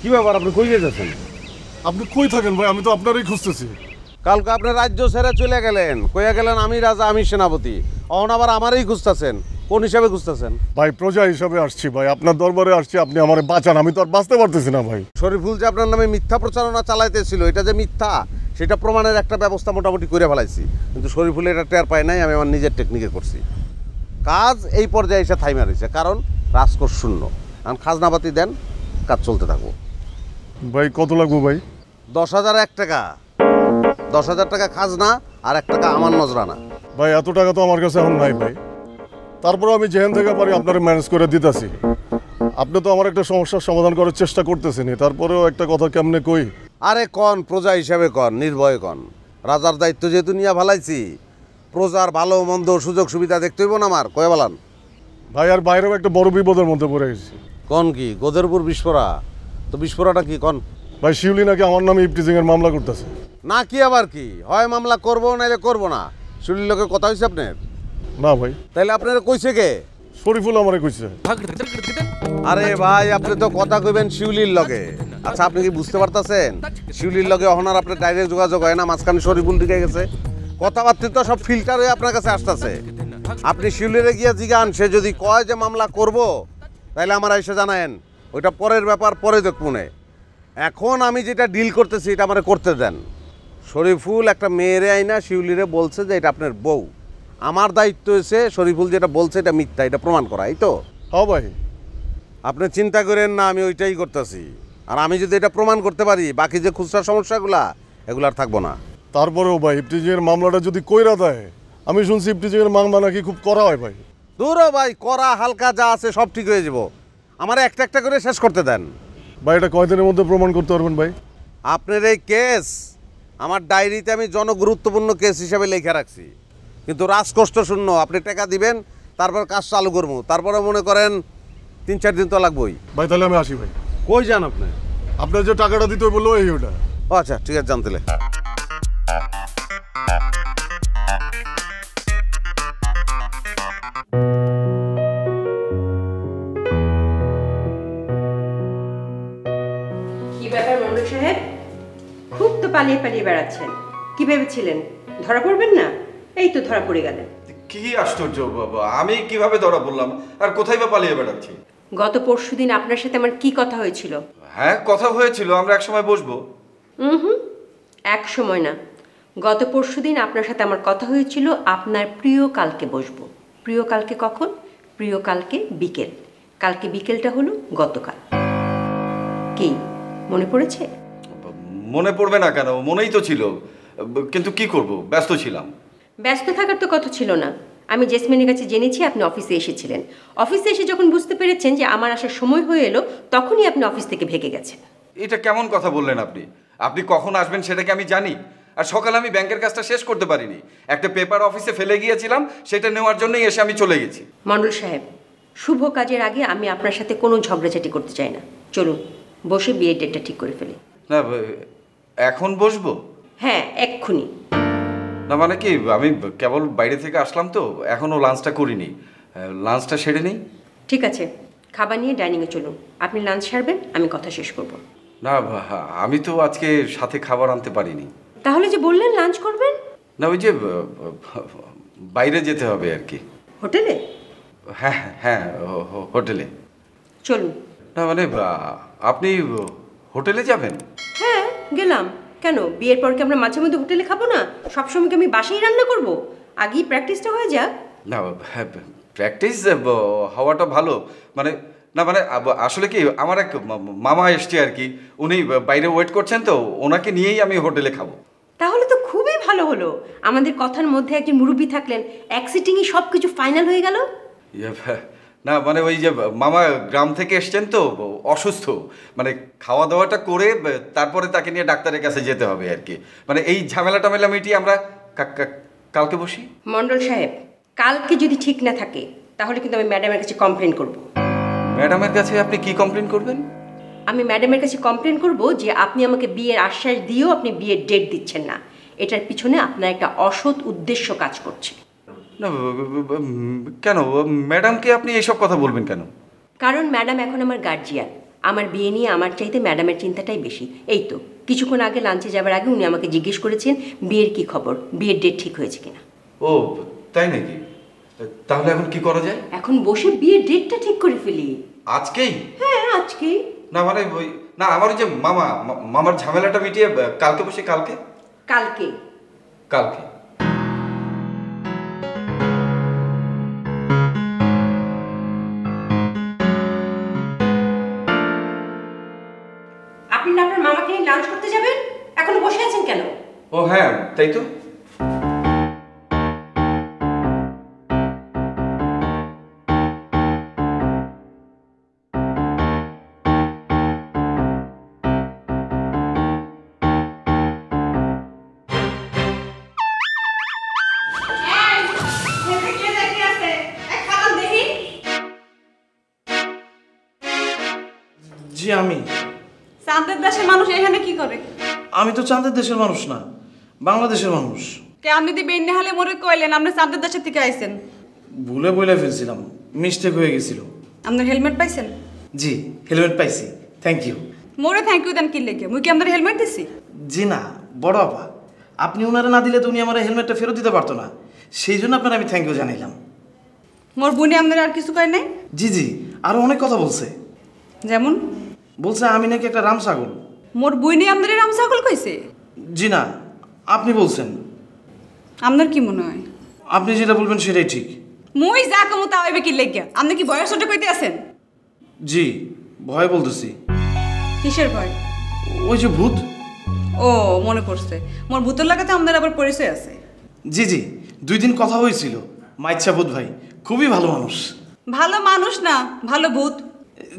কি ব্যাপার, আপনি কই যেতেছেন? আপনি কই থাকেন ভাই? আমি তো আপনারই খুঁজতেছি। কালকে আপনি রাজ্য ছেড়ে চলে গেলেন, কইয়া গেলেন আমি রাজা আমি সেনাপতি, অহন আবার আমারই খুঁজতেছেন। কোন হিসাবে খুঁজতেছেন? ভাই প্রজা হিসাবে আসছি ভাই, আপনার দরবারে আসছি, আপনি আমারে বাঁচান, আমি তো আর বাঁচতে পারতেছি না ভাই। শরীফুল যে আপনার নামে মিথ্যা প্রচারণা চালাইতেছিল, এটা যে মিথ্যা সেটা প্রমাণের একটা ব্যবস্থা মোটামুটি করে ফেলাইছি, কিন্তু শরীফুল এটা টের পায় নাই। আমি আমার নিজের টেকনিকে করছি কাজ। এই পর্যায়ে এসে থাইমা রয়েছে, কারণ রাজকোষ শূন্য। এখন খাজনাপাতি দেন, কাজ চলতে থাকবো। ভাই কত লাগবো ভাই? 10,001 টাকা। 10,000 টাকা খাজনা আর 1 টাকা আমার নজরানা। ভাই এত টাকা তো আমার কাছে এখন নাই ভাই, তারপরে আমি যেখান থেকে পারি আপনারা ম্যানেজ করে দিতেছি। আপনি তো আমার একটা সমস্যার সমাধান করার চেষ্টা করতেছেন, তারপরেও একটা কথা কেমনে কই। আরে কন, প্রজা হিসাবে কন, নির্ভয়ে কন। রাজার দায়িত্ব যেহেতু নিয়ে ভালাইছি, প্রজার ভালো মন্দ সুযোগ সুবিধা দেখতে হইব না আমার, কয়ে বলান। ভাই আর বাইরেও একটা বড় বিপদের মধ্যে পড়ে গেছি। কন কি? গোদেরপুর বিস্ফোরা? তো বিস্ফোরাটা কি কন? ভাই শিউলি নাকি আমার নামে ইফটিজিং এর মামলা করতেছে। না কি আবার কি হয়? মামলা করবো নাইলে করবো না? শুনলি লোকের কথা হয়েছে আপনার? না ভাই। তাইলে আপনারা কইছে কে? শরীফুল আমারে কইছে। আরে ভাই, আপনি তো কথা কইবেন শিউলির লগে। আচ্ছা, আপনি কি বুঝতে পারতেছেন শিউলির লগে অহনার আপনার ডাইরেক্ট যোগাযোগ হয় না, মাঝখানে শরীফুল ঢুকে গেছে। কথাবার্তা তো সব ফিল্টার হয়ে আপনার কাছে আসতেছে। আপনি শিউলিরে গিয়ে জিগান, সে যদি কয় যে মামলা করব, তাহলে আমার এসে জানায়েন। ওইটা পরের ব্যাপার, পরে দেখবো না। এখন আমি যেটা ডিল করতেছি এটা আমার করতে দেন। শরীফুল একটা মেয়েরে আইনা শিউলিরে বলছে যে এটা আপনার বউ। আমার দায়িত্ব হয়েছে শরীফুল যেটা বলছে এটা মিথ্যা, এটা প্রমাণ করা, এই তো। হ্যাঁ ভাই। আপনি চিন্তা করেন না, আমি ওইটাই করতেছি। আর আমি যদি এটা প্রমাণ করতে পারি, বাকি যে খুচরা সমস্যাগুলা এগুলো আর থাকবো না। তারপরেও ভাই ইফটিজিং এর মামলাটা যদি কইরা দেয়, আমি শুনছি ইফটিজিং এর মামলা নাকি খুব করা হয় ভাই। দূরও ভাই, করা হালকা যা আছে সব ঠিক হয়ে যাব। আমার একটা একটা করে শেষ করতে দেন। ভাই এটা কয়দিনের মধ্যে প্রমাণ করতে পারবেন ভাই? আপনার এই কেস আমার ডায়েরিতে আমি জনগুরুত্বপূর্ণ কেস হিসাবে লেখা রাখছি, কিন্তু রাজকষ্ট শূন্য। আপনি টাকা দিবেন, তারপর কাজ চালু করবো। তারপরে মনে করেন 3-4 দিন তো লাগবেই। ভাই তাহলে আমি আসি ভাই। কই যান আপনি? আপনার যে টাকাটা দিতে বললো এই ওটা। ও আচ্ছা, ঠিক আছে, জানতেলে। কি ব্যাপার মন্ডল সাহেব, খুব তো পালিয়ে পালিয়ে বেড়াচ্ছেন। কি ভেবেছিলেন ধরা পড়বেন না? এই তো ধরা পড়ে গেলেন। কি আশ্চর্য বাবা, আমি কিভাবে ধরা পড়লাম আর কোথায় বা পালিয়ে বেড়াচ্ছি? গত পরশুদিন আপনার সাথে আমার কি কথা হয়েছিল? হ্যাঁ, কথা হয়েছিল আমরা একসময় বসবো। এক সময় না, গত পরশুদিন আপনার সাথে আমার কথা হয়েছিল আপনার প্রিয় কালকে বসবো। প্রিয় কালকে কখন? প্রিয় কালকে বিকেল। কালকে বিকেলটা হলো গতকাল। কি মনে পড়েছে? মনে পড়বে না কেন, মনেই তো ছিল, কিন্তু কি করব, ব্যস্ত ছিলাম। ব্যস্ত থাকার তো কথা ছিল না। আমি জেসমিনের কাছে জেনেছি আপনি অফিসে এসেছিলেন। অফিসে এসে যখন বুঝতে পেরেছেন যে আমার আসার সময় হয়ে এলো, তখনই আপনি অফিস থেকে ভেগে গেছেন। এটা কেমন কথা বললেন আপনি? আপনি কখন আসবেন সেটা কি আমি জানি? আর সকালে আমি ব্যাংকের কাজটা শেষ করতে পারিনি, একটা পেপার অফিসে ফেলে গিয়েছিলাম, সেটা নেওয়ার জন্যই এসে আমি চলে গেছি। মন্ডল সাহেব, শুভ কাজের আগে আমি আপনার সাথে কোনো ঝগড়াঝাটি করতে চাই না। চলুন বসে বিয়ের ডেটটা ঠিক করে ফেলি। না, এখন বসবো? হ্যাঁ, এক্ষুনি। না মানে কি, আমি কেবল বাইরে থেকে আসলাম তো, এখনও লাঞ্চটা করিনি, লাঞ্চটা সেরে নিই। ঠিক আছে, খাবার নিয়ে ডাইনিংয়ে চলুন। আপনি লাঞ্চ সারবেন, আমি কথা শেষ করব। না, আমি তো আজকে সাথে খাবার আনতে পারিনি। তাহলে যে বললেন লাঞ্চ করবেন? না, ওই যে বাইরে যেতে হবে আর কি। হোটেলে? হ্যাঁ হ্যাঁ, হোটেলে। চলুন। না মানে আপনি হোটেলে যাবেন? হ্যাঁ, গেলাম। কেন, বিয়ের পর কি আমরা মাঝে মধ্যে হোটেলে খাবো না? সবসময় কি আমি বাসায় রান্না করব? আগেই প্র্যাকটিসটা হয়ে যাক। না, প্র্যাকটিস হওয়াটা ভালো, মানে না মানে আসলে কি আমার এক মামা এসছে আর কি, উনি বাইরে ওয়েট করছেন, তো ওনাকে নিয়েই আমি হোটেলে খাবো। তাহলে তো খুবই ভালো হলো। আমাদের কথার মধ্যে একজন মুরব্বী থাকলেন, এক সিটিংয়ে সব কিছু ফাইনাল হয়ে গেল। না মানে ওই যে মামা গ্রাম থেকে এসছেন তো, অসুস্থ, মানে খাওয়া দাওয়াটা করে তারপরে তাকে নিয়ে ডাক্তারের কাছে যেতে হবে আর কি। মানে এই ঝামেলা টামেলা মিটিয়ে আমরা কালকে বসি। মন্ডল সাহেব, কালকে যদি ঠিক না থাকে তাহলে কিন্তু আমি ম্যাডামের কাছে কমপ্লেন করব। ম্যাডামের কাছে আপনি কি কমপ্লেন করবেন? আমি ম্যাডামের কাছে কমপ্লেন করব যে আপনি আমাকে বিয়ের আশ্বাস দিয়েও আপনি বিয়ের ডেট দিচ্ছেন না। এটার পিছনে আপনার একটা অসৎ উদ্দেশ্য কাজ করছে। না কেন ম্যাডামকে আপনি এইসব কথা বলবেন কেন? কারণ ম্যাডাম এখন আমার গার্জিয়ান। আমার বিয়ে নিয়ে আমার চাইতে ম্যাডামের চিন্তাটাই বেশি। এই তো কিছুক্ষণ আগে লাঞ্চে যাবার আগে উনি আমাকে জিজ্ঞেস করেছেন বিয়ের কি খবর, বিয়ের ডেট ঠিক হয়েছে কিনা। ও তাই নাকি? তাহলে এখন কি করা যায়? এখন বসে বিয়ের ডেটটা ঠিক করে ফেলি। আজকেই? হ্যাঁ আজকেই। না মানে ওই না, আমার ওই যে মামার ঝামেলাটা মিটিয়ে কালকে বসে। কালকে কালকে কালকে আপনি না আপনার মামাকে নিয়ে লাঞ্চ করতে যাবেন, এখনো বসে আছেন কেন? ও হ্যাঁ তাই তো। জি আমি। চাঁদের দেশের মানুষ এখানে কি করে? আমি তো চাঁদের দেশের মানুষ না, বাংলাদেশের মানুষ। কে আপনি দি বেন্নে হালে মরে কইলেন আপনি চাঁদের দেশের থেকে আইছেন? ভুলে বলে ফেলছিলাম, মিস্টেক হয়ে গেছিল। আপনার হেলমেট পাইছেন? জি হেলমেট পাইছি, থ্যাংক ইউ। মোরে থ্যাংক ইউ দেন কি লেগে? মুই কি আপনার হেলমেট দিছি? জি না বড় আপা, আপনি ওনারা না দিলে তো উনি আমার হেলমেটটা ফেরত দিতে পারতো না, সেই জন্য আপনার আমি থ্যাংক ইউ জানাইলাম। মোর বোনে আপনার আর কিছু কয় নাই? জি জি আরো অনেক কথা বলছে। যেমন? বলছে আমি নাকি একটা রাম ছাগল। মোর বোনে আপনার রাম ছাগল কইছে? জি না আপনি বলছেন। আপনার কি মনে হয়? আপনি যেটা বলবেন সেটাই ঠিক। মুই যা কমু তা হইবে কি লেগে? আপনি কি বয়স ছোট কইতে আছেন? জি ভয় বলতেছি। কিসের ভয়? ওই যে ভূত। ও মনে পড়ছে, মোর ভূতের লাগাতে আমাদের আবার পরিচয় আছে। জি জি 2 দিন কথা হয়েছিল। মাইচ্ছা ভূত ভাই খুবই ভালো মানুষ। ভালো মানুষ না ভালো ভূত।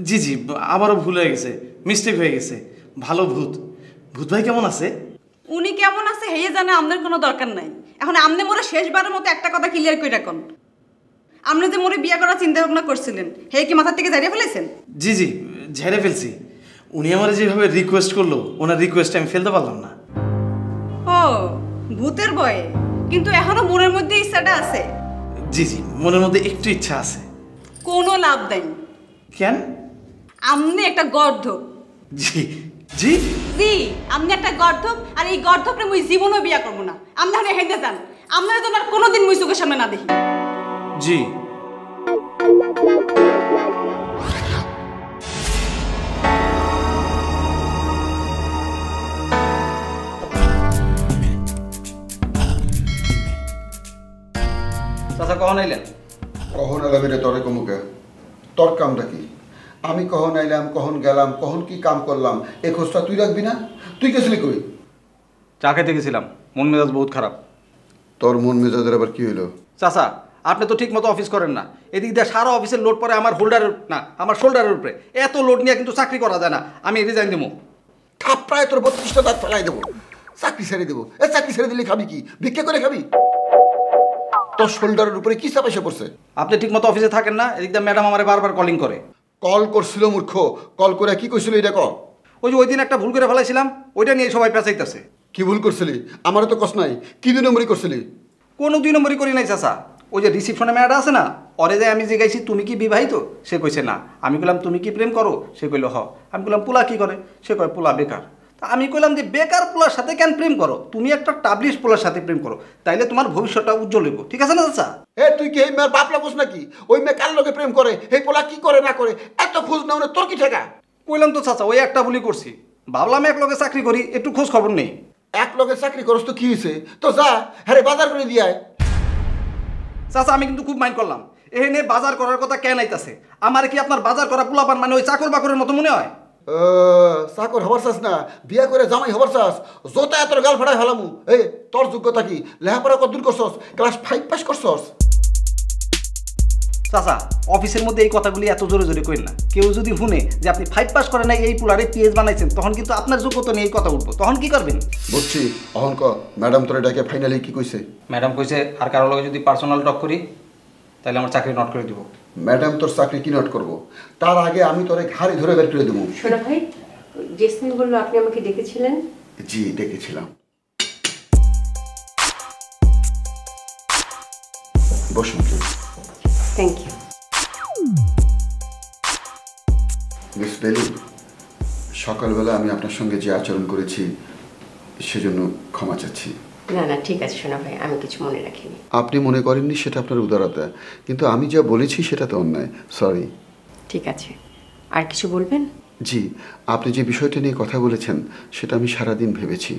জি জি আবারও ভুল হয়ে গেছে, মিস্টেক হয়ে গেছে। ভালো ভূত। ভূত ভাই কেমন আছে? উনি কেমন আছে হেয়ে জানা আমাদের কোনো দরকার নাই। এখন আপনি মোরে শেষবারের মতো একটা কথা ক্লিয়ার করে রাখুন, আপনি যে মোরে বিয়ে করার চিন্তা ভাবনা করছিলেন হে কি মাথার থেকে জারিয়ে ফেলেছেন? জি জি ঝেড়ে ফেলছি। উনি আমার যেভাবে রিকোয়েস্ট করলো, ওনার রিকোয়েস্ট আমি ফেলতে পারলাম না। ও ভূতের ভয়ে কিন্তু এখনো মনের মধ্যে ইচ্ছাটা আছে? জি জি মনের মধ্যে একটু ইচ্ছা আছে। কোনো লাভ নাই। কেন? আপনি একটা গর্ধব। জি জি জি আপনি একটা গর্ধব, আর এই গর্ধবরে মুই জীবনও বিয়া করবো না। আপনি এখন হেঁটে যান, আপনারা তো আর কোনোদিন মুই চোখের সামনে না দেখি। জি চাচা কখন আইলেন? কখন এলাম রে তরে কমুকে? তোর কামটা কি? আমি কখন আইলাম, কখন গেলাম, কখন কি কাম করলাম এই খোঁজটা তুই রাখবি না? তুই গেছিলি কই? চা খেতে গেছিলাম, মন মেজাজ বহুত খারাপ। তোর মন মেজাজের আবার কি হইলো? চাচা আপনি তো ঠিক মতো অফিস করেন না, এদিক দিয়ে সারা অফিসের লোড পরে আমার হোল্ডারের না আমার শোল্ডারের উপরে। এত লোড নিয়ে কিন্তু চাকরি করা যায় না, আমি রিজাইন দেবো। থাপ্পড়ায় তোর 32টা দাঁত ফেলাই দেবো, চাকরি ছেড়ে দেবো। এ চাকরি ছেড়ে দিলে খাবি কি? ভিক্ষা করে খাবি? তোর শোল্ডারের উপরে কি চাপ এসে পড়ছে? আপনি ঠিক মতো অফিসে থাকেন না, এদিক দিয়ে ম্যাডাম আমারে বারবার কলিং করে। কল করছিল মূর্খ, কল করে কি কইছিল এটা ক? ওই যে ওই দিন একটা ভুল করে ফেলাইছিলাম, ওইটা নিয়ে সবাই পেঁচাইতেছে। কি ভুল করছিলি? আমারও তো কষ্ট নাই। কি 2 নম্বরই করছিলি? কোনো 2 নম্বরই করি নাই চাচা। ওই যে রিসিপশনে ম্যাডাম আছে না, ওরে যে আমি জিজ্ঞাসি তুমি কি বিবাহিত, সে কইছে না। আমি কইলাম তুমি কি প্রেম করো, সে কইল হ। আমি কইলাম পোলা কি করে, সে কয় পোলা বেকার। তা আমি কইলাম যে বেকার পোলার সাথে কেন প্রেম করো, তুমি একটা টাবলিশ পোলার সাথে প্রেম করো, তাইলে তোমার ভবিষ্যৎটা উজ্জ্বল হইব। ঠিক আছে না চাচা? এ তুই কি এই মেয়ের বাপ লাগোস নাকি? ওই মেয়ে কার লগে প্রেম করে, এই পোলা কি করে না করে এত খোঁজ নাও না তোর কি ঠেকা? কইলাম তো চাচা ওই একটা ভুলই করছি, ভাবলাম এক লগে চাকরি করি, একটু খোঁজ খবর নেই। এক লগে চাকরি করস তো কি হয়েছে? তো যা হ্যাঁ বাজার করে দিয়ে আয়। চাচা আমি কিন্তু খুব মাইন্ড করলাম, এখানে বাজার করার কথা কেন আইতাছে? আমার কি আপনার বাজার করা পোলাপান মানে ওই চাকর বাকরের মতো মনে হয়? চাকর হবার চাস না, বিয়া করে জামাই হবার চাস? যত এত গাল ফাটাই হলামু। এই তোর যোগ্যতা কি? লেখাপড়া কতদূর করছস? ক্লাস 5 পাস করছস? চাচা অফিসের মধ্যে এই কথাগুলি এত জোরে জোরে কইন না। কেউ যদি শুনে যে আপনি 5 পাস করেন নাই, এই পোলারে পিএস বানাইছেন, তখন কিন্তু আপনার যোগ্যতা নিয়ে এই কথা উঠবো। তখন কি করবেন? বুঝছি। অহন ক ম্যাডাম তোরে ডাকে ফাইনালি কি কইছে? ম্যাডাম কইছে আর কারো লগে যদি পার্সোনাল টক করি তাহলে আমার চাকরি নট করে দিব। ম্যাডাম তোর চাকরি কি নট করবো? তার আগে আমি তোরে ঘাড়ি ধরে বের করে দেবো। শোনা ভাই, জেসমিন বললো আপনি আমাকে ডেকেছিলেন। জি ডেকেছিলাম। বসুন। Thank you. মিস বেলি, সকালবেলা আমি আপনার সঙ্গে যে আচরণ করেছি সেজন্য ক্ষমা চাচ্ছি। না না, ঠিক আছে সোনা ভাই, আমি কিছু মনে রাখিনি। আপনি মনে করেননি সেটা আপনার উদারতা, কিন্তু আমি যা বলেছি সেটা তো অন্যায়। সরি। ঠিক আছে, আর কিছু বলবেন? জি, আপনি যে বিষয়টা নিয়ে কথা বলেছেন সেটা আমি সারাদিন ভেবেছি।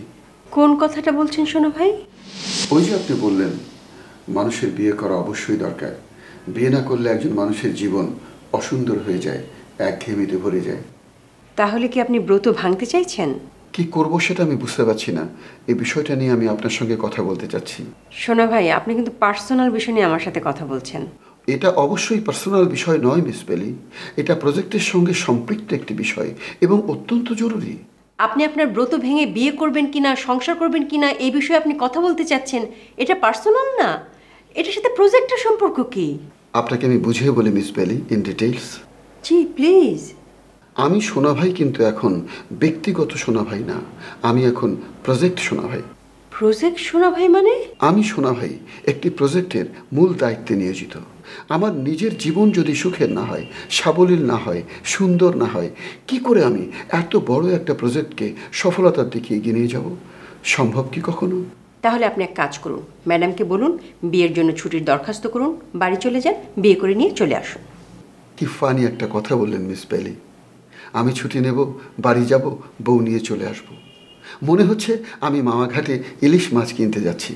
কোন কথাটা বলছেন সোনা ভাই? ওই যে আপনি বললেন মানুষের বিয়ে করা অবশ্যই দরকার, বিয়ে না করলে একজন মানুষের জীবন অসুন্দর হয়ে যায়, একঘেয়েমিতে ভরে যায়। তাহলে কি আপনি ব্রত ভাঙতে চাইছেন? কি করব সেটা আমি বুঝতে পারছি না। এই বিষয়টা নিয়ে আমি আপনার সঙ্গে কথা বলতে চাচ্ছি। সোনা ভাই, আপনি কিন্তু পার্সোনাল বিষয় নিয়ে আমার সাথে কথা বলছেন। এটা অবশ্যই পার্সোনাল বিষয় নয় মিস বেলি, এটা প্রজেক্টের সঙ্গে সম্পৃক্ত একটি বিষয় এবং অত্যন্ত জরুরি। আপনি আপনার ব্রত ভেঙে বিয়ে করবেন কিনা, সংসার করবেন কিনা, এই বিষয়ে আপনি কথা বলতে চাচ্ছেন। এটা পার্সোনাল না, এটার সাথে প্রজেক্টের সম্পর্ক কি? আপনাকে আমি বুঝিয়ে বলি মিস বেলি ইন ডিটেইলস। G please. আমি সোনা ভাই কিন্তু এখন ব্যক্তিগত সোনা ভাই না, আমি এখন প্রজেক্ট সোনা ভাই। প্রজেক্ট সোনা ভাই মানে? আমি সোনা ভাই একটি প্রজেক্টের মূল দায়িত্বে নিয়োজিত। আমার নিজের জীবন যদি সুখের না হয়, সাবলীল না হয়, সুন্দর না হয়, কি করে আমি এত বড় একটা প্রজেক্টকে সফলতার দিকে এগিয়ে নিয়ে যাব? সম্ভব কি কখনো? তাহলে আপনি এক কাজ করুন, ম্যাডামকে বলুন বিয়ের জন্য ছুটির দরখাস্ত করুন, বাড়ি চলে যান, বিয়ে করে নিয়ে চলে আসুন। কি ফানি একটা কথা বললেন মিস বেলি। আমি ছুটি নেব, বাড়ি যাব, বউ নিয়ে চলে আসব। মনে হচ্ছে আমি মাওয়াঘাটে ইলিশ মাছ কিনতে যাচ্ছি।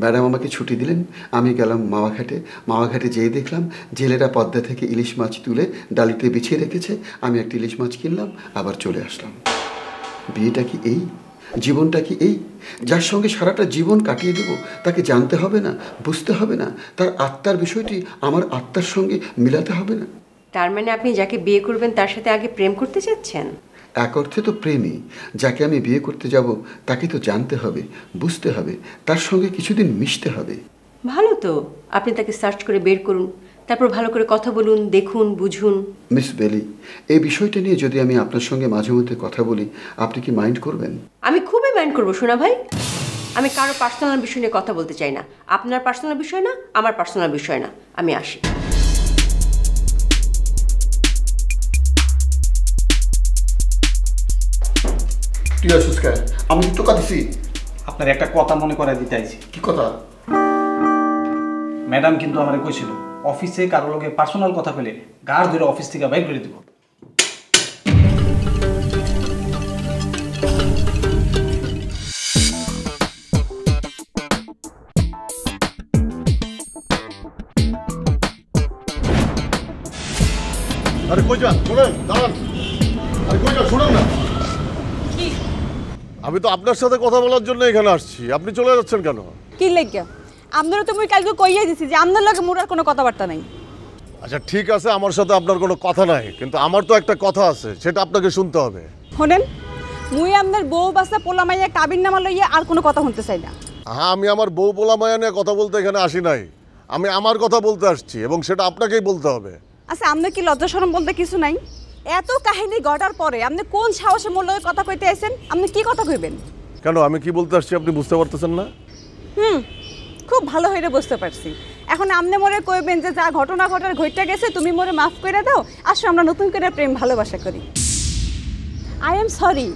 ম্যাডাম আমাকে ছুটি দিলেন, আমি গেলাম মাওয়াঘাটে। মাওয়াঘাটে যেয়ে দেখলাম জেলেরা পদ্মা থেকে ইলিশ মাছ তুলে ডালিতে বিছিয়ে রেখেছে। আমি একটা ইলিশ মাছ কিনলাম, আবার চলে আসলাম। বিয়েটা কি এই? জীবনটা কি এই? যার সঙ্গে সারাটা জীবন কাটিয়ে দেব তাকে জানতে হবে না, বুঝতে হবে না, তার আত্মার বিষয়টি আমার আত্মার সঙ্গে মিলাতে হবে না। তার মানে আপনি যাকে বিয়ে করবেন তার সাথে আগে প্রেম করতে চাচ্ছেন? এক অর্থে তো প্রেমই। যাকে আমি বিয়ে করতে যাব তাকে তো জানতে হবে, বুঝতে হবে, তার সঙ্গে কিছুদিন মিশতে হবে। ভালো তো, আপনি তাকে সার্চ করে বের করুন, তারপর ভালো করে কথা বলুন, দেখুন, বুঝুন। মিস বেলি, এই বিষয়টা নিয়ে যদি আমি আপনার সঙ্গে মাঝে মধ্যে কথা বলি, আপনি কি মাইন্ড করবেন? আমি খুবই মাইন্ড করবো সোনা ভাই। আমি কারো পার্সোনাল বিষয় নিয়ে কথা বলতে চাই না। আপনার পার্সোনাল বিষয় না, আমার পার্সোনাল বিষয় না। আমি আসি। তুই আসুস কেন? আমি তো টোকা দিছি। আপনার একটা কথা মনে করাই দিতে আইছি। কি কথা? ম্যাডাম কিন্তু আমারে কইছিল অফিসে কারো লগে পার্সোনাল কথা কইলে গাড় ধরে অফিস থেকে বাইর করে দিব। আরে কই যান? শোনেন, দাঁড়ান। আরে কই যান? শুনুন না। আমি তো আপনার সাথে কথা বলার জন্য এখানে আসছি, আপনি চলে যাচ্ছেন কেন? কি লেগে? আপনারও তো মুই কালকে কইয়াই দিছি যে আপনার লগে মোর আর কোনো কথাবার্তা নাই। আচ্ছা ঠিক আছে, আমার সাথে আপনার কোনো কথা নাই, কিন্তু আমার তো একটা কথা আছে, সেটা আপনাকে শুনতে হবে। শোনেন, মুই আপনার বউ বাচ্চা পোলা মাইয়া কাবিন নামা লইয়া আর কোনো কথা শুনতে চাই না। হ্যাঁ, আমি আমার বউ পোলা মায়া নিয়ে কথা বলতে এখানে আসি নাই, আমি আমার কথা বলতে আসছি, এবং সেটা আপনাকেই বলতে হবে। আচ্ছা, আপনার কি লজ্জা শরম বলতে কিছু নাই? এত কাহিনী ঘটার পরে আপনি কোন সাহসে মোর লগে কথা কইতে আইছেন? আপনি কি কথা কইবেন? কেন, আমি কি বলতে আসছি আপনি বুঝতে পারতেছেন না? খুব ভালো হইরে বুঝতে পারছি। এখন আপনি মোরে কইবেন যে যা ঘটনা ঘটার ঘইটা গেছে তুমি মোরে মাফ করে দাও, আসো আমরা নতুন করে প্রেম ভালোবাসা করি। আই এম সরি,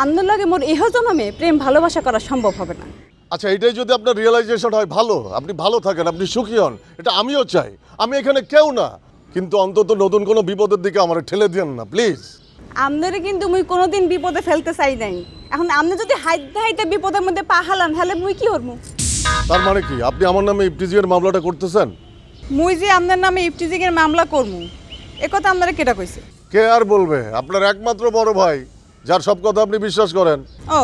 আপনার লগে মোর এহ জন্মে প্রেম ভালোবাসা করা সম্ভব হবে না। আচ্ছা, এটাই যদি আপনার রিয়েলাইজেশন হয়, ভালো, আপনি ভালো থাকেন, আপনি সুখী হন, এটা আমিও চাই। আমি এখানে কেউ না, কিন্তু অন্তত নতুন কোনো বিপদের দিকে আমার ঠেলে দিয়েন না প্লিজ। আপনারে কিন্তু মুই কোনোদিন বিপদে ফেলতে চাই নাই। এখন আপনি যদি হাইতে হাইতে বিপদের মধ্যে পা হালান, তাহলে মুই কি করবো? তার মানে কি আপনি আমার নামে ইফটিজিং এর মামলাটা করতেছেন? মুই যে আপনার নামে ইফটিজিং এর মামলা করবো, এ কথা আপনারা কেটা কইছে? কে আর বলবে? আপনার একমাত্র বড় ভাই, যার সব কথা আপনি বিশ্বাস করেন। ও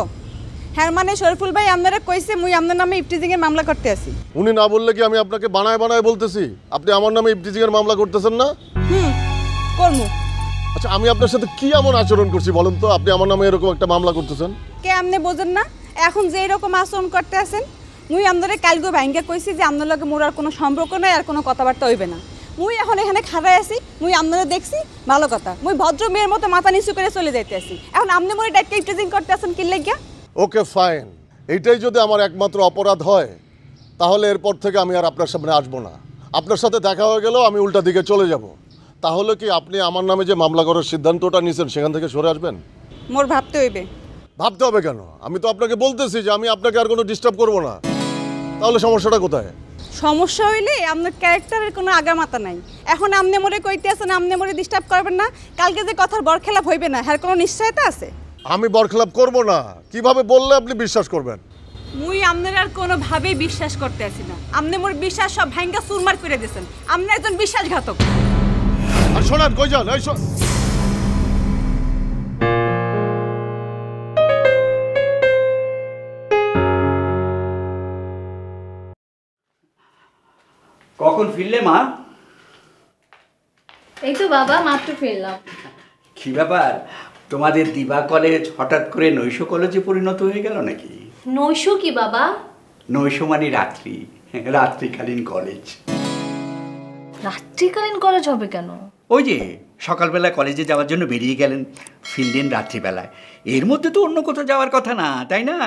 হ্যাঁ, মানে শরীফুল ভাই আপনারা কইছে মুই আপনার নামে ইফটিজিং এর মামলা করতে আসি। উনি না বললে কি আমি আপনাকে বানায় বানায় বলতেছি আপনি আমার নামে ইফটিজিং এর মামলা করতেছেন না? করমু। আচ্ছা, আমি আপনার সাথে কি এমন আচরণ করছি বলেন তো, আপনি আমার নামে এরকম একটা মামলা করতেছেন? কে আপনি বোঝেন না? এখন যে এরকম আচরণ করতে আছেন, মুই আপনারা কালকে ভাঙ্গা কইছি যে আপনার লগে মোর আর কোনো সম্পর্ক নাই, আর কোনো কথাবার্তা হইবে না। মুই এখন এখানে খাড়াই আছি, মুই আপনারা দেখছি, ভালো কথা। মুই ভদ্র মেয়ের মতো মাথা নিচু করে চলে যাইতে আছি। এখন আপনি মোরে ডাইরেক্ট ইফটিজিং করতে আছেন কি লাগিয়া? ওকে ফাইন, এইটাই যদি আমার একমাত্র অপরাধ হয়, তাহলে এরপর থেকে আমি আর আপনার সামনে আসবো না। আপনার সাথে দেখা হয়ে গেলেও আমি উল্টা দিকে চলে যাব। তাহলে কি আপনি আমার নামে যে মামলা করার সিদ্ধান্তটা নিয়েছেন সেখান থেকে সরে আসবেন? মোর ভাবতে হইবে। ভাবতে হবে কেন? আমি তো আপনাকে বলতেছি যে আমি আপনাকে আর কোনো ডিস্টার্ব করব না। তাহলে সমস্যাটা কোথায়? সমস্যা হইলে আপনার ক্যারেক্টারের কোনো আগামাতা নাই। এখন আমনে মোরে কইতে আছেন আমনে মোরে ডিস্টার্ব করবেন না, কালকে যে কথার বরখেলাপ হইবে না হ্যার কোনো নিশ্চয়তা আছে? আমি বরখেলাপ করব না। কিভাবে বললে আপনি বিশ্বাস করবেন? মুই আপনার আর কোনোভাবেই বিশ্বাস করতে আছি না। আপনি মোর বিশ্বাস সব ভাঙ্গা চুরমার করে দিয়েছেন। আপনি একজন বিশ্বাসঘাতক। আর শোনান, কই যান? এই কখন ফিরলে মা? এই তো বাবা মাত্র ফিরলাম। কি ব্যাপার, তোমাদের দিবা কলেজ হঠাৎ করে নৈশ কলেজে পরিণত হয়ে গেল নাকি? নৈশ কি বাবা? নৈশ মানে রাত্রি, রাত্রিকালীন কলেজ। রাত্রিকালীন কলেজ হবে কেন? ওই যে সকালবেলা কলেজে যাওয়ার জন্য বেরিয়ে গেলেন, ফিরলেন রাত্রিবেলায়। এর মধ্যে তো অন্য কোথাও যাওয়ার কথা না, তাই না?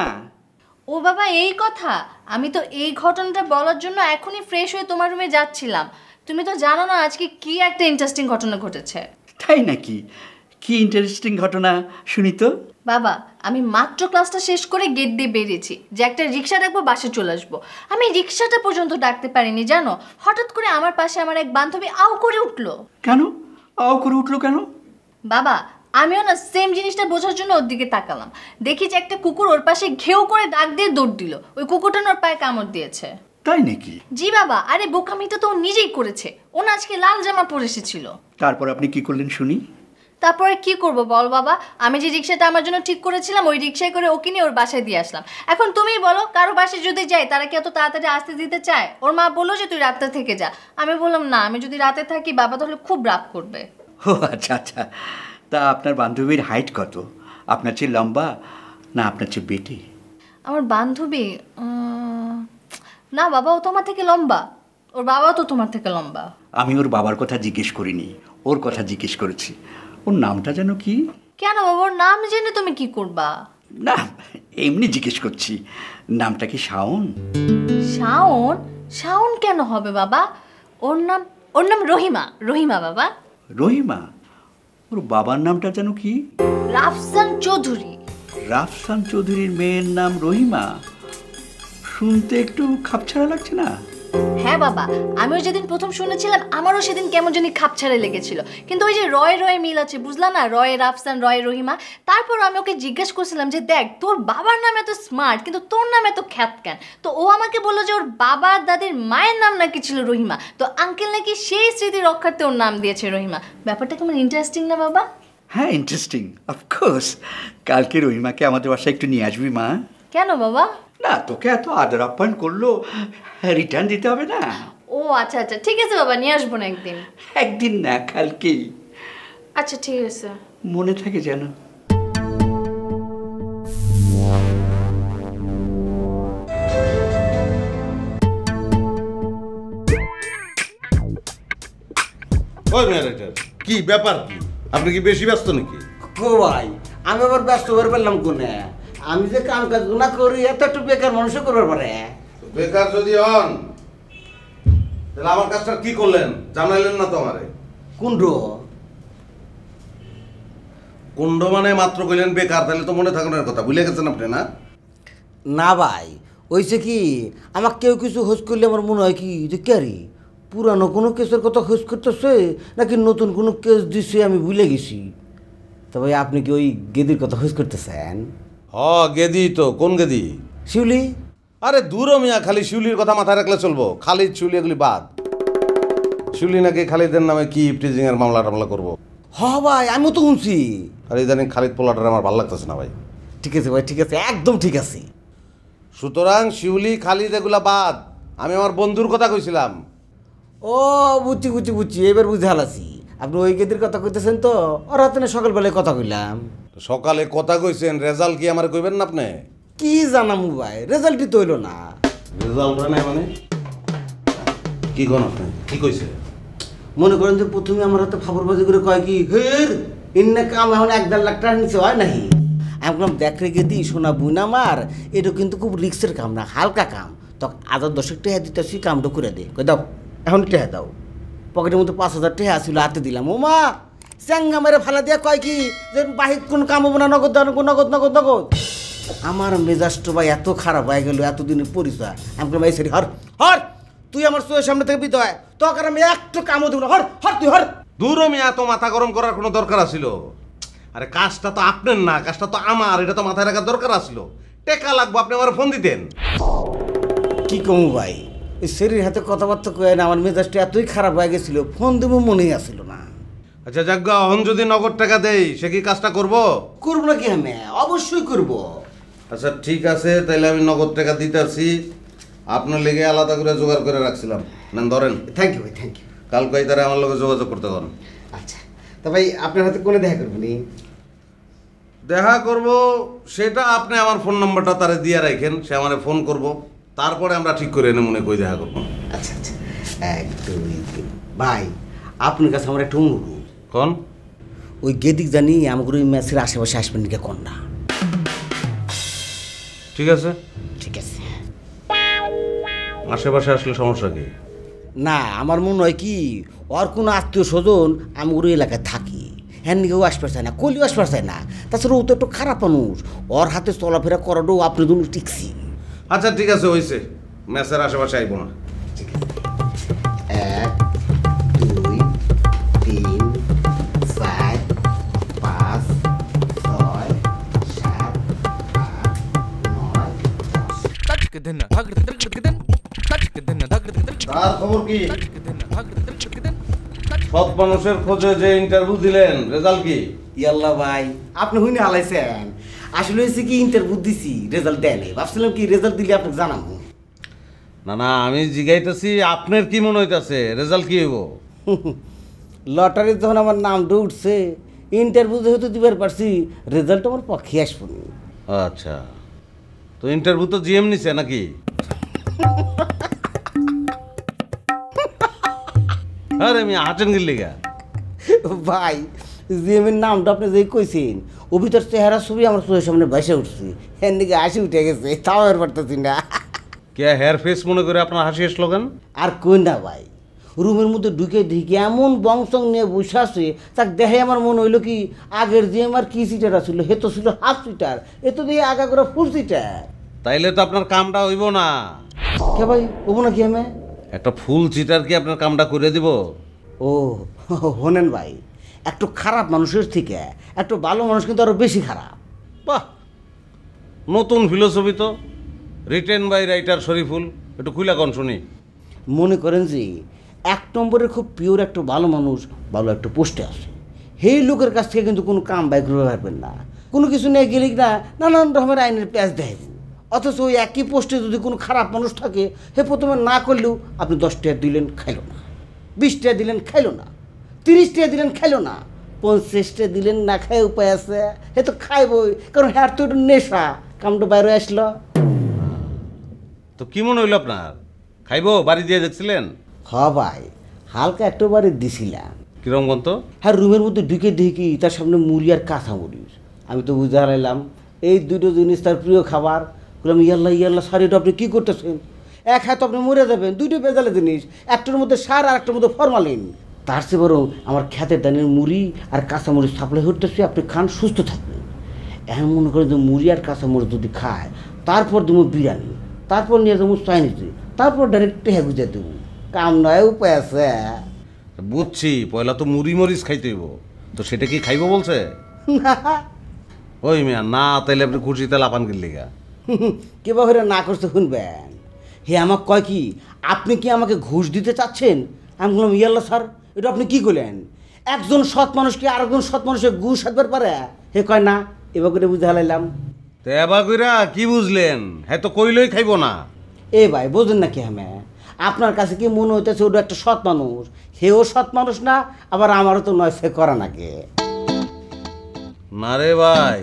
ও বাবা এই কথা, আমি তো এই ঘটনাটা বলার জন্য এখনই ফ্রেশ হয়ে তোমার রুমে যাচ্ছিলাম। তুমি তো জানো না আজকে কি একটা ইন্টারেস্টিং ঘটনা ঘটেছে। তাই নাকি? কি ইন্টারেস্টিং ঘটনা শুনি তো। বাবা আমি মাত্র ক্লাসটা শেষ করে গেট দিয়ে বেরিয়েছি যে একটা রিক্সা ডাকবো, বাসে চলে আসবো। আমি রিক্সাটা পর্যন্ত ডাকতে পারিনি জানো, হঠাৎ করে আমার পাশে আমার এক বান্ধবী আউ করে উঠলো। কেন আও করে উঠলো কেন? বাবা আমিও না সেম জিনিসটা বোঝার জন্য ওর দিকে তাকালাম, দেখি যে একটা কুকুর ওর পাশে ঘেউ করে ডাক দিয়ে দৌড় দিল। ওই কুকুরটা ওর পায়ে কামড় দিয়েছে। তাই নাকি? জি বাবা, আরে বোকামিটা তো ও নিজেই করেছে। ও না আজকে লাল জামা পরে এসেছিল। তারপর আপনি কি করলেন শুনি? তারপরে কি করব বল বাবা, আমি যে রিক্সাটা আমার জন্য ঠিক করেছিলাম ওই রিক্সায় করে ওকে নিয়ে ওর বাসায় দিয়ে আসলাম। এখন তুমিই বলো, কারো বাসায় যদি যাই তারা কি এত তাড়াতাড়ি আসতে দিতে চায়? ওর মা বললো যে তুই রাতটা থেকে যা। আমি বললাম না, আমি যদি রাতে থাকি বাবা তাহলে খুব রাগ করবে। ও আচ্ছা আচ্ছা, তা আপনার বান্ধবীর হাইট কত? আপনার চেয়ে লম্বা না আপনার চেয়ে বেটে? আমার বান্ধবী না বাবা, ও তোমার থেকে লম্বা। ওর বাবাও তো তোমার থেকে লম্বা। আমি ওর বাবার কথা জিজ্ঞেস করিনি, ওর কথা জিজ্ঞেস করেছি। ওর নামটা যেন কি? কেন বাবা, ওর নাম জেনে তুমি কি করবা? না এমনি জিজ্ঞেস করছি, নামটা কি শাওন? শাওন? শাওন কেন হবে বাবা? ওর নাম রহিমা। রহিমা বাবা। রহিমা? ওর বাবার নামটা যেন কি? রাফসান চৌধুরী। রাফসান চৌধুরীর মেয়ের নাম রহিমা? শুনতে একটু খাপছাড়া লাগছে না? হ্যাঁ বাবা, আমিও যেদিন প্রথম শুনেছিলাম আমারও সেদিন কেমন জানি খাপছাড়া লেগেছিল, কিন্তু ওই যে রয়ে রয়ে মিল আছে বুঝলা না, রয়ে রাফসান রয়ে রহিমা। তারপর আমি ওকে জিজ্ঞেস করছিলাম যে দেখ তোর বাবার নাম এত স্মার্ট কিন্তু তোর নাম এত খ্যাত কেন? তো ও আমাকে বললো যে ওর বাবা দাদির মায়ের নাম নাকি ছিল রহিমা, তো আঙ্কেল নাকি সেই স্মৃতি রক্ষার্থে ওর নাম দিয়েছে রহিমা। ব্যাপারটা কেমন ইন্টারেস্টিং না বাবা? হ্যাঁ ইন্টারেস্টিং, অফকোর্স। কালকে রহিমাকে আমাদের বাসায় একটু নিয়ে আসবি মা। কেন বাবা? না তোকে এত আদর আপ্যায়ন করলো, রিটার্ন দিতে হবে না? ও আচ্ছা আচ্ছা ঠিক আছে বাবা, নিয়ে আসবো না একদিন। একদিন না, কালকেই। আচ্ছা ঠিক আছে, মনে থাকে যেন। ওই ম্যানেজার, কি ব্যাপার কি? আপনি কি বেশি ব্যস্ত নাকি? কো ভাই, আমি আবার ব্যস্ত হয়ে পেলাম কোনে? আমি যে কাম কাজগুলো করি এত একটু বেকার মানুষও করবার পারে। বেকার যদি হন তাহলে আমার কাজটা কি করলেন জানাইলেন না তো আমারে? কুণ্ড কুণ্ড মানে মাত্র কইলেন বেকার, তাহলে তো মনে থাকানোর কথা ভুলে গেছেন আপনি না? না ভাই, ওইসে কি আমার কেউ কিছু হোস করলে আমার মনে হয় কি যে ক্যারি পুরানো কোনো কেসের কথা হোস করতেছে নাকি নতুন কোনো কেস দিছে আমি ভুলে গেছি। তো ভাই আপনি কি ওই গেদির কথা হোস করতেছেন? হ গেদি তো। কোন গেদি? শিউলি। আরে দূর মিয়া, খালি শিউলির কথা মাথায় রাখলে চলবো? খালিদ শিউলি এগুলি বাদ। শিউলি নাকি খালিদের নামে কি প্রিজিং এর মামলা টামলা করবো। হ ভাই আমিও তো শুনছি। আর ইদানিং খালিদ পোলাটার আমার ভালো লাগতেছে না ভাই। ঠিক আছে ভাই, ঠিক আছে, একদম ঠিক আছে। সুতরাং শিউলি খালিদ এগুলা বাদ। আমি আমার বন্ধুর কথা কইছিলাম। ও বুঝছি বুঝছি বুঝছি, এবার বুঝে হালাছি। আপনি ওই গেদির কথা কইতেছেন তো? ওর হাতে না সকালবেলায় কথা কইলাম। সকালে কথা কইছেন, রেজাল্ট কি আমার কইবেন না আপনি? কি জানামু ভাই, রেজাল্টই তো হইলো না। রেজাল্ট নাই মানে কি কোন আপনি কি কইছে? মনে করেন যে প্রথমে আমার হাতে ফাপড়বাজি করে কয় কি হের ইন্না কাম এখন 1-1.5 লাখ টাকা নিচে হয় নাহি। আমি বললাম দেখ রেখে দিই সোনা বুন আমার, এটা কিন্তু খুব রিক্সের কাম না, হালকা কাম। তখন 1000 টাকা দিতেছি, কামটা করে দে। কই দাও এখন টাকা দাও। পকেটের মধ্যে 5000 টাকা ছিল, হাতে দিলাম। ও মা চ্যাঙ্গা মেরে ফালা দিয়ে কয় কি যে বাহির কোন কাম হবো না, নগদ নগদ নগদ নগদ নগদ। আমার মেজাজটা ভাই এত খারাপ হয়ে গেল এতদিনের পরিচয়। আমি ভাই সেটি হর হর, তুই আমার চোখের সামনে থেকে বিদ হয়, তোকে আমি একটু কামও দেবো না, হর হর তুই হর। দূর আমি এত মাথা গরম করার কোনো দরকার আছিল? আরে কাজটা তো আপনার না, কাজটা তো আমার, এটা তো মাথায় রাখার দরকার আসলো। টেকা লাগবো, আপনি আমার ফোন দিতেন। কি কমু ভাই, এই শরীর হাতে কথাবার্তা কয়ে না আমার মেজাজটা এতই খারাপ হয়ে গেছিল, ফোন দেবো মনেই আসছিল না। আচ্ছা যাজ্ঞা, অহন যদি নগদ টাকা দেই সে কি কাজটা করবো? করবো না কি আমি, অবশ্যই করবো। আচ্ছা ঠিক আছে, তাহলে আমি নগদ টাকা দিতেছি। আপনার লেগে আলাদা করে জোগাড় করে রাখছিলাম, নেন ধরেন। থ্যাংক ইউ ভাই, থ্যাংক ইউ। কালকে তারা আমার লগে যোগাযোগ করতে পারেন। আচ্ছা তা ভাই আপনার হাতে কোনে দেখা করবো নি? দেখা করব সেটা আপনি আমার ফোন নাম্বারটা তারে দিয়ে রাখেন, সে আমারে ফোন করব, তারপরে আমরা ঠিক করে এনে মনে কই দেখা করবো। আচ্ছা আচ্ছা, 1 2 3। ভাই আপনার কাছে আমার একটা অনুরোধ। কোন? ওই গেদিক জানি আমাকে ওই ম্যাচের আশেপাশে আসবেন নাকি কোন না? ঠিক আছে ঠিক আছে। আশেপাশে আসলে সমস্যা কি? না আমার মনে হয় কি ওর কোনো আত্মীয় স্বজন আমার এলাকায় থাকি, হ্যাঁ নিকেও আসতে চায় না, কলিও আসতে চায় না। তাছাড়া ও তো একটু খারাপ মানুষ, ওর হাতে চলাফেরা করাটাও আপনি জন্য টিকছি। আচ্ছা ঠিক আছে, হয়েছে, ম্যাচের আশেপাশে আইব না। ঠিক আছে। 1 2 3 4 5 6 7 8 9। তার খবর কি? সৎ মানুষের খোঁজে যে ইন্টারভিউ দিলেন, রেজাল্ট কি? ইয়াল্লা ভাই আপনি হুইনে হালাইছেন। আসলে হয়েছে কি ইন্টারভিউ দিছি, রেজাল্ট দেয় নাই, ভাবছিলাম কি রেজাল্ট দিলে আপনাকে জানাবো। না না, আমি জিগাইতেছি আপনার কি মনে হইতাছে রেজাল্ট কি হইব? লটারির যখন আমার নামটা উঠছে, ইন্টারভিউ যেহেতু দিবার পারছি, রেজাল্ট আমার পক্ষে আসবো। আচ্ছা, তো ইন্টারভিউ তো জিএম নিছে নাকি? আরে আমি হাঁটেন গেলি গা ভাই জিএমের নামটা আপনি যে কইছেন, ও ভিতর চেহারা ছবি আমার চোখের সামনে ভেসে উঠছে, এর দিকে হাসি উঠে গেছে, তাও আর পারতেছি না। কে হেয়ার ফেস মনে করে আপনার হাসি আসলো কেন? আর কই না ভাই, রুমের মধ্যে ঢুকে দেখি এমন বংশং নিয়ে বসে আছে, তাকে দেখে আমার মনে হইলো কি আগের যে আমার কি সিটার ছিল হে তো ছিল হাফ সিটার, এ তো দিয়ে আগা করে ফুল সিটার। তাইলে তো আপনার কামটা হইব না। কে ভাই হবো নাকি আমি? একটা ফুল চিটার কি আপনার কামটা করে দিব? ও হনেন ভাই, একটু খারাপ মানুষের থেকে একটু ভালো মানুষ কিন্তু আরো বেশি খারাপ। বাহ, নতুন ফিলোসফি তো, রিটেন বাই রাইটার শরীফুল, একটু খুইলা কন শুনি। মনে করেন যে 1 নম্বরের খুব পিওর একটা ভালো মানুষ ভালো একটা পোস্টে আসে, সেই লোকের কাছ থেকে কিন্তু কোনো কাম বাইক করতে পারবেন না, কোনো কিছু নিয়ে গেলে না নানান রকমের আইনের প্যাঁচ দেয়। অথচ ওই একই পোস্টে যদি কোনো খারাপ মানুষ থাকে, হে প্রথমে না করলেও আপনি 10 টাকা দিলেন খাইল না, 20 টাকা দিলেন খাইল না, 30 টাকা দিলেন খাইল না, 50 টাকা দিলেন না খায় উপায় আছে, হে তো খাইবই, কারণ হ্যাঁ তো একটু নেশা, কামটা বাইরে আসলো। তো কি মনে হইল আপনার? খাইবো বাড়ি দিয়ে দেখছিলেন? হ ভাই, হালকা একটু বারে দিছিলাম। কিরম গন্ত? হ্যাঁ রুমের মধ্যে ঢুকে দেখি তার সামনে মুড়ি আর কাঁচা মুড়ির, আমি তো বুঝে হারাইলাম এই দুটো জিনিস তার প্রিয় খাবার। বললাম ইয়াল্লা ইয়াল্লা স্যার, এটা আপনি কী করতেছেন? এক হাত আপনি মরে যাবেন, দুটো বেজালে জিনিস, একটার মধ্যে সার আর একটার মধ্যে ফরমালিন। তার চেয়ে বরং আমার খ্যাতের দানের মুড়ি আর কাঁচামরিচ সাপ্লাই হতেছে, আপনি খান সুস্থ থাকবেন। এখন মনে করেন যে মুড়ি আর কাঁচামরিচ যদি খায়, তারপর দেবো বিরিয়ানি, তারপর নিয়ে যাবো চাইনিজে, তারপর ডাইরেক্ট টেহা গুজে দেবো, কাম নয় উপায় আছে। বুঝছি, পয়লা তো মুড়ি মরিচ খাইতে হইব, তো সেটা কি খাইব বলছে? ওই মিয়া না, তাইলে আপনি খুশিতে লাপান গেলি গা। কেবা হইরা না করতে শুনবেন, হে আমাকে কয় কি আপনি কি আমাকে ঘুষ দিতে চাচ্ছেন? আমি বললাম ইয়াল্লা স্যার, এটা আপনি কি করলেন? একজন সৎ মানুষকে আরেকজন সৎ মানুষের ঘুষ হাতবার পারে? হে কয় না, এবার করে বুঝে হালাইলাম। তো এবার কইরা কি বুঝলেন? হ্যাঁ তো কইলই খাইব না। এ ভাই বোঝেন নাকি, হ্যাঁ আপনার কাছে কি মনে হইতেছে ওটা একটা সৎ মানুষ? হেও সৎ মানুষ না, আবার আমারও তো নয় সে করা নাকি। না রে ভাই,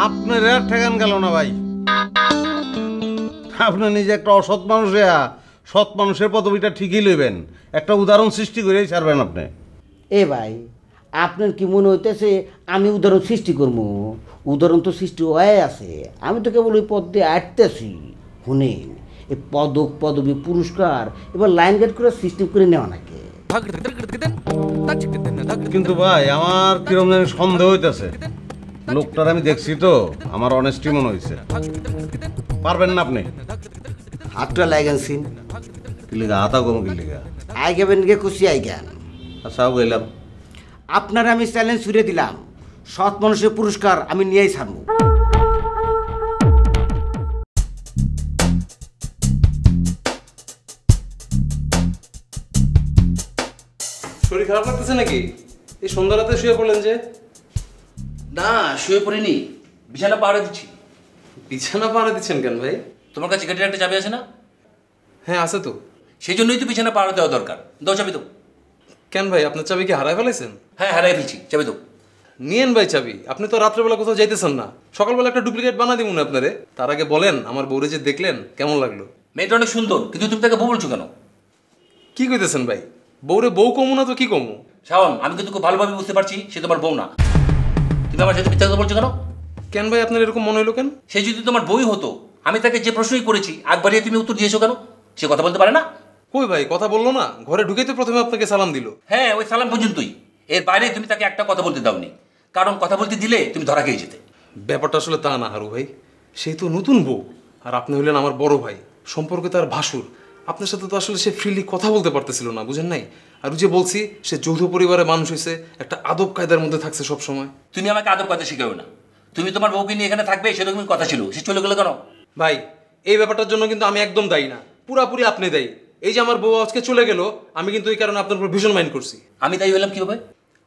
আপনার আর ঠেকান গেল না ভাই। আপনি নিজে একটা অসৎ মানুষ, সৎ মানুষের পদবিটা ঠিকই লইবেন, একটা উদাহরণ সৃষ্টি করেই ছাড়বেন আপনি। এ ভাই আপনার কি মনে হইতেছে আমি উদাহরণ সৃষ্টি করবো? উদাহরণ তো সৃষ্টি হয়ে আছে, আমি তো কেবল ওই পদ দিয়ে আটতেছি। শুনেন, এই পদক পদবী পুরস্কার এবার লাইন গেট করে সিস্টেম করে নেওয়া নাকি? কিন্তু ভাই আমার কিরম জানি সন্দেহ হইতেছে, লোকটার আমি দেখছি তো, আমার অনেস্টি মনে হয়েছে। পারবেন না আপনি? হাতটা লাগানছিন কিলিগা হাতা কম কিলিগা আইগাবেন গে খুশি আইগান। আচ্ছা গেলাম। আপনার আমি চ্যালেঞ্জ ছুড়ে দিলাম, সৎ মানুষের পুরস্কার আমি নিয়েই ছাড়বো। শরীর খারাপ লাগতেছে নাকি? এই সন্ধ্যা রাতে শুয়ে পড়লেন যে? না, শুয়ে পড়িনি, বিছানা পাহারা দিচ্ছি। বিছানা পাহারা দিচ্ছেন কেন ভাই? তোমার কাছে গাড়ির একটা চাবি আছে না? হ্যাঁ আছে তো। সেই জন্যই তো বিছানা পাহারা দেওয়া দরকার। দাও চাবি তো। কেন ভাই, আপনার চাবি কি হারাই ফেলাইছেন? হ্যাঁ, হারাই ফেলছি, চাবি তো। নিয়েন ভাই চাবি। আপনি তো রাত্রেবেলা কোথাও যাইতেছেন না, সকালবেলা একটা ডুপ্লিকেট বানা দিব না আপনারে। তার আগে বলেন আমার বউরে যে দেখলেন কেমন লাগলো? মেয়েটা অনেক সুন্দর, কিন্তু তুমি তাকে বউ বলছো কেন? কি কইতেছেন ভাই? বউরে বউ কমু না তো কি কমু? শাওন, আমি কিন্তু খুব ভালোভাবে বুঝতে পারছি সে তোমার বউ না। তুমি আমার সাথে মিথ্যা কথা বলছো কেন? কেন ভাই আপনার এরকম মনে হলো কেন? সে যদি তোমার বই হতো, আমি তাকে যে প্রশ্নই করেছি আগ বাড়িয়ে তুমি উত্তর দিয়েছো কেন? সে কথা বলতে পারে না? কই ভাই, কথা বললো না? ঘরে ঢুকেতে প্রথমে আপনাকে সালাম দিল। হ্যাঁ, ওই সালাম পর্যন্তই। এর বাইরে তুমি তাকে একটা কথা বলতে দাওনি, কারণ কথা বলতে দিলে তুমি ধরা খেয়ে যেতে। ব্যাপারটা আসলে তা না হারু ভাই, সেই তো নতুন বউ, আর আপনি হলেন আমার বড় ভাই, সম্পর্কে তার ভাসুর। আপনার সাথে তো আসলে সে ফ্রিলি কথা বলতে পারতেছিল না, বুঝেন নাই? আর যে বলছি, সে যৌথ পরিবারের মানুষ হয়েছে, একটা আদব কায়দার মধ্যে থাকছে সব সময়। তুমি আমাকে আদব কায়দা শিখাও না। তুমি তোমার বউকে নিয়ে এখানে থাকবে সেরকমই কথা ছিল, সে চলে গেলো কেন? ভাই, এই ব্যাপারটার জন্য কিন্তু আমি একদম দায়ী না, পুরাপুরি আপনি দায়ী। এই যে আমার বউ আজকে চলে গেল, আমি কিন্তু এই কারণে আপনার উপর ভীষণ মাইন্ড করছি। আমি দায়ী হলাম কিভাবে?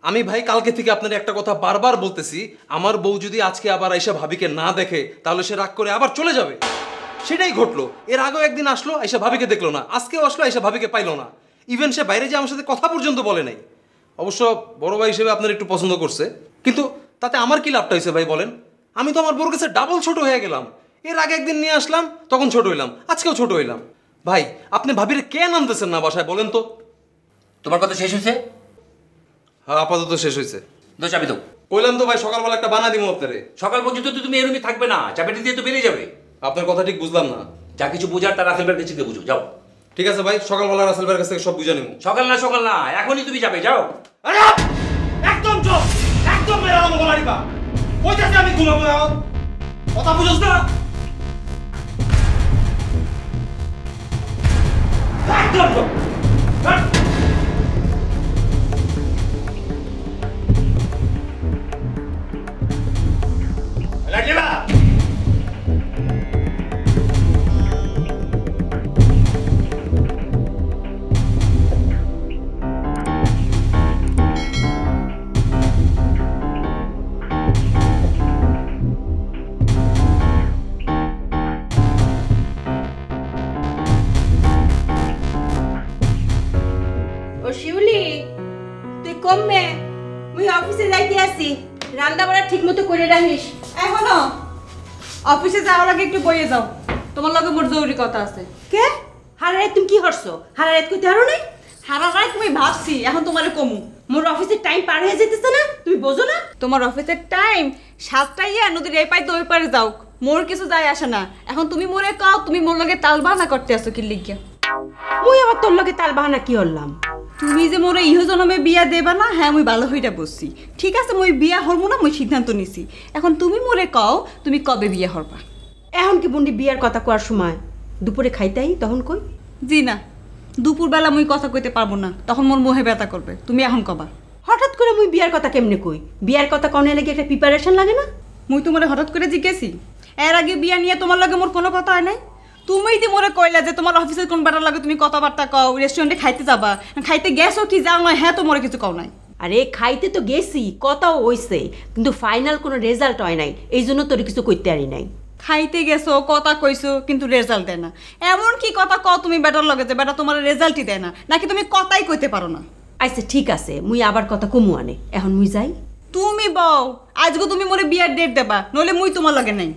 আমি ভাই কালকে থেকে আপনার একটা কথা বারবার বলতেছি, আমার বউ যদি আজকে আবার আইসা ভাবিকে না দেখে তাহলে সে রাগ করে আবার চলে যাবে। সেটাই ঘটলো। এর আগেও একদিন আসলো, আইসা ভাবিকে দেখলো না, আজকেও আসলো, আইসা ভাবিকে পাইলো না। ইভেন সে বাইরে যে আমার সাথে কথা পর্যন্ত বলে নাই। অবশ্য বড় ভাই হিসেবে আপনার একটু পছন্দ করছে, কিন্তু তাতে আমার কি লাভটা হয়েছে ভাই বলেন? আমি তো আমার বউর কাছে ডাবল ছোট হয়ে গেলাম। এর আগে একদিন নিয়ে আসলাম, তখন ছোট হইলাম, আজকেও ছোট হইলাম। ভাই, আপনি ভাবির কে নামতেছেন না বাসায় বলেন তো? তোমার কথা শেষ হয়েছে? হ্যাঁ, আপাতত শেষ হয়েছে। দো চাবি দাও। কইলাম তো ভাই, সকালবেলা একটা বানা দিব আপনারে। সকাল পর্যন্ত তো তুমি এরমই থাকবে না, চাবিটা দিয়ে তো বেরিয়ে যাবে। আপনার কথা ঠিক বুঝলাম না। যা কিছু বোঝার তার রাসেল ভাইয়ের কাছে গিয়ে বুঝো, যাও। ঠিক আছে ভাই, সকালবেলা রাসেল ভাইয়ের কাছ থেকে সব বুঝে নেব। সকাল না, এখনই তুমি যাবে, যাও। আরে একদম চুপ, একদম মেরা নাম গোলারিবা। কইতাছি আমি ঘুমাবো না, কথা বুঝছ না? একদম চুপ। লাগিবা শিউলি, তুই কমবে, মুই অফিসে যাইতে আসি, রান্না বাড়া ঠিক মতো করে রাখিস। এখনো অফিসে যাওয়ার আগে একটু বইয়ে যাও, তোমার লগে মোর জরুরি কথা আছে। কে হারারে তুমি কি হরছো? হারারে কইতে হারো নাই? হারারাই তুমি ভাবছি, এখন তোমারে কমু। মোর অফিসের টাইম পার হয়ে যেতেছে না, তুমি বোঝো না? তোমার অফিসের টাইম 7টায় নদীর এই পাই তো ওই পারে যাও, মোর কিছু যায় আসে না। এখন তুমি মোরে কও, তুমি মোর লগে তাল বাহানা করতে আসো কি লিখিয়া? মুই আবার তোর লগে তাল বাহানা কি হলাম? তুমি যে মোরে ইহ জনমে বিয়া দেবা না, হ্যাঁ মুই ভালো হইটা বসছি। ঠিক আছে, মুই বিয়া হরমু না, মুই সিদ্ধান্ত নিছি। এখন তুমি মোরে কও, তুমি কবে বিয়া হরবা? এখন কি বন্ডি বিয়ার কথা কোয়ার সময়? দুপুরে খাইতাই তখন কই? জি না, দুপুরবেলা মুই কথা কইতে পারবো না, তখন মোর মোহে ব্যথা করবে। তুমি এখন কবা। হঠাৎ করে মুই বিয়ার কথা কেমনে কই? বিয়ার কথা কনে লাগে একটা প্রিপারেশন লাগে না? মুই তোমারে হঠাৎ করে জিজ্ঞেসি? এর আগে বিয়া নিয়ে তোমার লগে মোর কোনো কথা হয় নাই? তুমিই তো মোরে কইলা যে তোমার অফিসের কোন বেটার লাগে তুমি কথাবার্তা কও, রেস্টুরেন্টে খাইতে যাবা, খাইতে গেছো কি যাও না, হ্যাঁ তো মোরে কিছু কও নাই। আরে খাইতে তো গেছি, কথাও হইছে, কিন্তু ফাইনাল কোনো রেজাল্ট হয় নাই, এই জন্য তোর কিছু কইতে পারি নাই। খাইতে গেছো, কথা কইছো, কিন্তু রেজাল্ট দেয় না। এমন কি কথা কও তুমি বেটার লগে যে বেটা তোমার রেজাল্টই দেয় না, নাকি তুমি কথাই কইতে পারো না? আচ্ছা ঠিক আছে, মুই আবার কথা কমু আনে, এখন মুই যাই। তুমি বউ, আজকে তুমি মোরে বিয়ার ডেট দেবা, নইলে মুই তোমার লগে নাই।